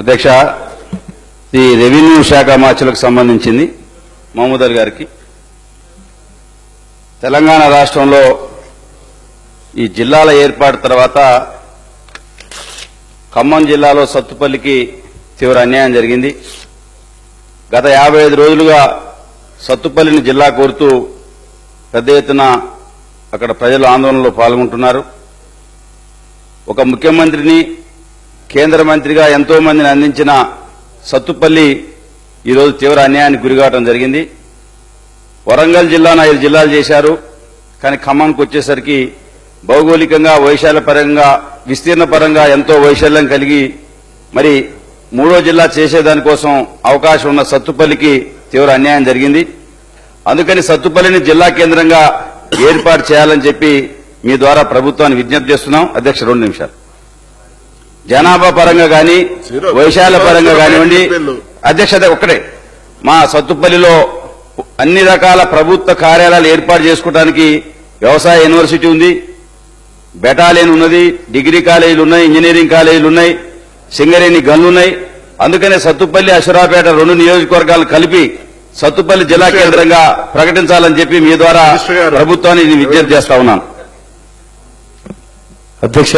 అధ్యక్ష, ఈ రెవెన్యూ శాఖ మార్చులకు సంబంధించింది మహమూద్ అలీ గారికి. తెలంగాణ రాష్ట్రంలో ఈ జిల్లాల ఏర్పాటు తర్వాత ఖమ్మం జిల్లాలో సత్తుపల్లికి తీవ్ర అన్యాయం జరిగింది. గత 55 రోజులుగా సత్తుపల్లిని జిల్లా కోరుతూ పెద్ద ఎత్తున అక్కడ ప్రజలు ఆందోళనలో పాల్గొంటున్నారు. ఒక ముఖ్యమంత్రిని, కేంద్ర మంత్రిగా ఎంతో మందిని అందించిన సత్తుపల్లి ఈరోజు తీవ్ర అన్యాయానికి గురికావడం జరిగింది. వరంగల్ జిల్లాను 5 జిల్లాలు చేశారు. కానీ ఖమ్మంకి వచ్చేసరికి భౌగోళికంగా, వైశాల్య పరంగా, విస్తీర్ణ పరంగా ఎంతో వైశాల్యం కలిగి మరి 3వ జిల్లా చేసేదానికోసం అవకాశం ఉన్న సత్తుపల్లికి తీవ్ర అన్యాయం జరిగింది. అందుకని సత్తుపల్లిని జిల్లా కేంద్రంగా ఏర్పాటు చేయాలని చెప్పి మీ ద్వారా ప్రభుత్వాన్ని విజ్ఞప్తి చేస్తున్నాం. అధ్యక్ష, 2 నిమిషాలు. జనాభా పరంగా కానీ, వైశాల్య పరంగా కానివ్వండి అధ్యక్ష, ఒక్కటే మా సత్తుపల్లిలో అన్ని రకాల ప్రభుత్వ కార్యాలయాలు ఏర్పాటు చేసుకోవడానికి వ్యవసాయ యూనివర్సిటీ ఉంది, బెటాలియన్ ఉన్నది, డిగ్రీ కాలేజీలు ఉన్నాయి, ఇంజనీరింగ్ కాలేజీలు ఉన్నాయి, సింగరేణి గన్లు ఉన్నాయి. అందుకనే సత్తుపల్లి, అశ్వరాపేట 2 నియోజకవర్గాలను కలిపి సత్తుపల్లి జిల్లా కేంద్రంగా ప్రకటించాలని చెప్పి మీ ద్వారా ప్రభుత్వాన్ని విజ్ఞప్తి చేస్తా ఉన్నాను. అధ్యక్ష.